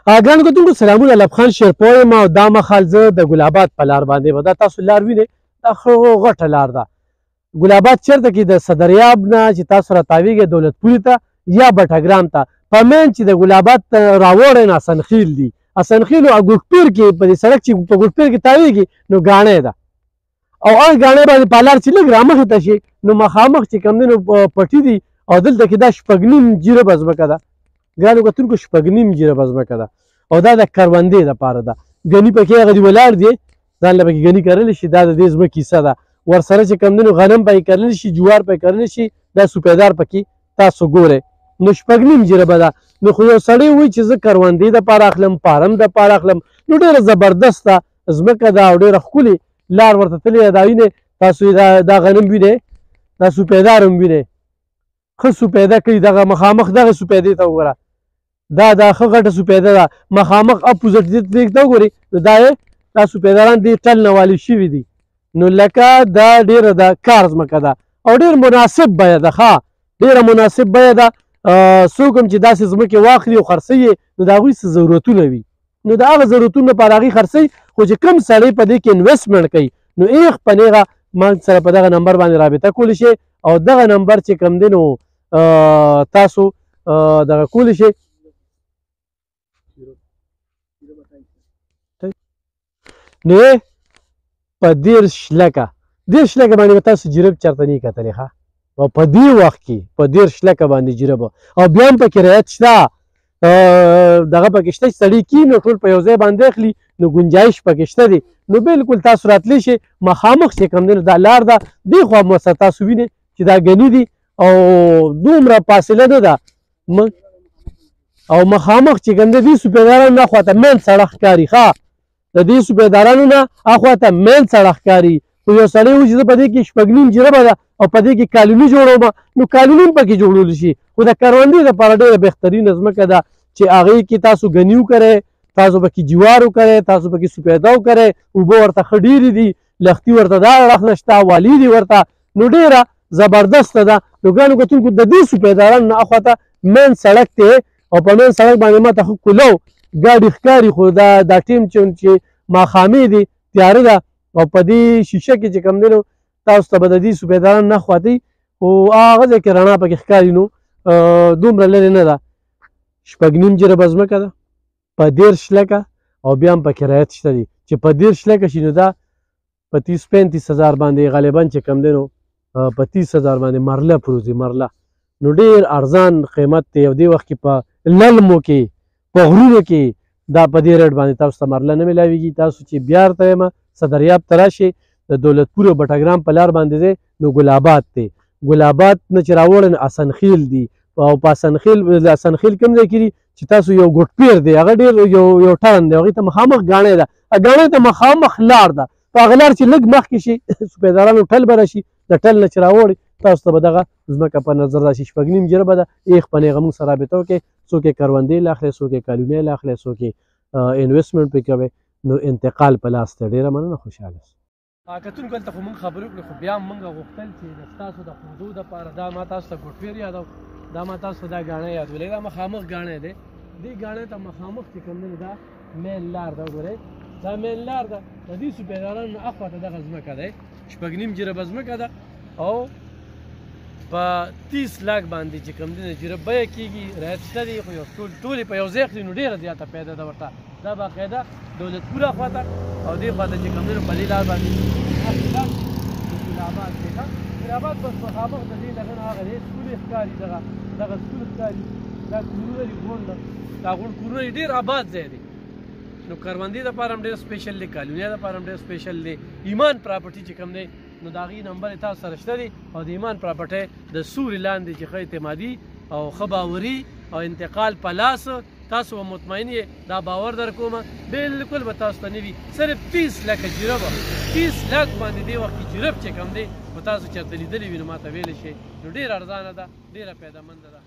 ګرانو کتونکو سلامونه، لب خان شیرپور یم او دا مهال زه د ګل آباد په لار باندې یم. دا تاسو لار وینئ، دا غټه لار ده. ګل آباد چېرته کې د صدریاب نه چې تاسو راتاویږئ دولتپورې ته یا بټګرام ته، په مین چې د ګل آباد راوړئ نو اسنخیل دي. اسنخیل او ګوټپیر کې په دې سړک چې په ګوټپیر کې تاویږي نو ګاڼۍ ده، او هغه ګاڼۍ باندې په لار چې لږ رامخې ته شي نو مخامخ چې کوم دی نو پټي دي، او دلته کې دا 6.5 جریبه ځمکه ده. ګرانو کتونکو 6.5 جریبه ځمکه ده، او دا د کروندې دپاره ده. ګني پکې هغه دي ولاړ دی، ځان له پکې ګني کرلی شي. دا د دې ځمکې حصه ده. ورسره چې کوم دی نو غنم پکې کرلی شي، جوار پکې کرلی شي، دا سوپیدار پکې تاسو ګورئ. نو 6.5 جریبه ده. نو خو یو سړی وایي چې زه کروندې دپاره اخلم، فارم دپاره اخلم، نو ډېره زبردسته ځمکه ده او ډېره ښکلې لار ورته تللې ده. دا وینئ تاسو دا غنم وینئ، دا سوپیدار هم وینئ، ښه سوپیده کوي. دغه مخامخ دغه سوپیدې ته وګوره، دا ښه غټه سوپیده ده. مخامخ اپوزټ دې ته وګورئ، دا سوپیداران دې ټل نه والي شوي دي. نو لکه دا ډېره د کار ځمکه ده او ډېر مناسب بیه ده. ښه ډېره مناسب بیه ده. څوک هم چې داسې ځمکې واخلي او خرڅوي نو د هغوی څه ضرورتونه وي، نو د هغه ضرورتونو لپاره هغوی خرڅوي. خو چې کوم سړی په دې کې انویسټمنټ کوي نو ایغ په نیغه ما سره په دغه نمبر باندې رابطه کولی شئ، او دغه نمبر چې کوم دی نو تاسو دغه کولی شئ. نو په 13 لکه باندې به تاسو جریب چېرته نه یې کتلی. ښه او په دې وخت کې په 13 لکه باندې جریب، او بیا هم پکې رعایت شته، دغه پکې شته چې سړي کي نو ټول په یو ځای باندې اخلي، نو ګنجایش پکې شته دی. نو بالکل تاسو راتلی شئ. مخامخ چې کوم دی نو دا لار ده، دې خوا مثلا تاسو وینئ چې دا ګني دي او دومره فاصله نه ده، او مخامخ چې کوم دی دې سوپیدارانو نه خواته مین سړک ښکاري. ښه د دې سوپیدارانو نه اخواته مین سړک ښکاري. خو یو سړی وایي چې زه په دې کې 6.5 جریبه ده او په دې کې کالوني جوړوم، نو کالوني هم پکې جوړولی شي. خو د کروندې دپاره ډېره بهترینه ځمکه ده چې هغې کې تاسو ګني وکرئ، تاسو پکې جوار وکرئ، تاسو پکې سوپیده وکرئ، اوبه ورته ښه ډېرې دي، لښتي ورته دا اړخ نه شته، والي دي ورته، نو ډېره زبردسته ده. نو ګرانو کتونکو د دې سوپیدارانو نه اخواته مین سړک دی، او په مین سړک باندې ماته ښه کولو ګاډي ښکاري. خو دا ټیم چې ماښامې دي، تیاره ده، او په دې شیشه کې چې کوم دی نو تاسو ته به د دې سوپیداران نه خواتئ، خو هغه ځای کې رڼا پکې ښکاري. نو دومره لرې نه ده. 6.5 جریبه ځمکه ده په 13 لکه، او بیا هم پکې رعایت شته دی. چې په 13 لکه شي نو دا په 30-35 هزار باندې غالبا چې کوم دی نو په 30 هزار باندې مرله پروزي. مرله نو ډېر ارزان قیمت دی. او دې وخت کې په للمو کې په غرونو کې دا په دې ریټ باندې تاسو ته مرله نه میلاویږي. تاسو چې بیا ورته یم صدریاب ته راشئ، د دولتپور او بټګرام په لار باندې دی نو ګل آباد دی. ګل آباد نه چې راوړئ نو اسنخیل دي، او په اسنخیل کوم ځای کې دي چې تاسو یو ګوټپیر دی، هغه ډېر یو ټرن دی، هغې ته مخامخ ګاڼۍ ده، ګاڼۍ ته مخامخ لار ده. په هغه لار چې لږ مخکې شي سوپیدارانو ټل به راشي، د ټل نه چې راوړئ تاسو ته به دغه ځمکه په نظر راشي. 6.5 جریبه ده. ایغ په نیغه موږ سره رابطه وکړئ. څوک یې کروندې له اخلئ، څوک یې کالونۍ له اخلئ، څوک یې انویسټمنټ پرې کوئ، نو انتقال په لاس ته. ډېره مننه، خوشحاله شئ. کتونکو دلته خو مونږ خبرې وکړې، خو بیا هم مونږ غوښتل چې د ستاسو د ښودو دپاره دا ما تاسو ته ګوټپیر یادو، دا ما تاسو ته دا ګاڼۍ یادولې، دا مخامخ ګاڼۍ دی. دې ګاڼۍ ته مخامخ چې کوم دی دا مین لار ده. وګورئ دا مین لار ده. د دې سوپیدارانو نه اخواته دغه ځمکه دی، 6.5 جریبه ځمکه ده، او په 30 لاک باندې چې کوم دی نه جریب بیه کېږي. رعایت شته دی، خو یو ټولې په یو ځای اخلي نو ډېره زیاته پیدا ده ورته. دا باقاعده دولتپور اخواته او دې خواته چې کوم دی نو په دې لار باندې ګل آباد دی. ګل آباد بس مخامخ د دې دغه نه هغه دی سکول ښکاري، دغه سکول ښکاري، دا کورونه دي غونډ، دا غونډ کورونه دي، ډېر آباد ځای دی. نو کروندې دپاره هم ډېر سپیشل دی، کالونۍ دپاره هم ډېر سپیشل دی. ایمان پراپرټي چې کوم دی نو د هغې نمبر یې تاسو سره شته دی، او د ایمان پراپرټۍ د سوري لاندې چې ښه اعتمادي او ښه باوري او انتقال په لاس، تاسو به مطمئن یې، دا باور در کومه بالکل به تاسو ته نه وي. صرف 30 لکه جریبه، 30 لاک باندې دې وخت کې جریب چې کوم دی خو تاسو چېرته لیدلی وي نو ما ته ویلی شئ. نو ډېره ارزانه ده، ډېره پیدامنده ده.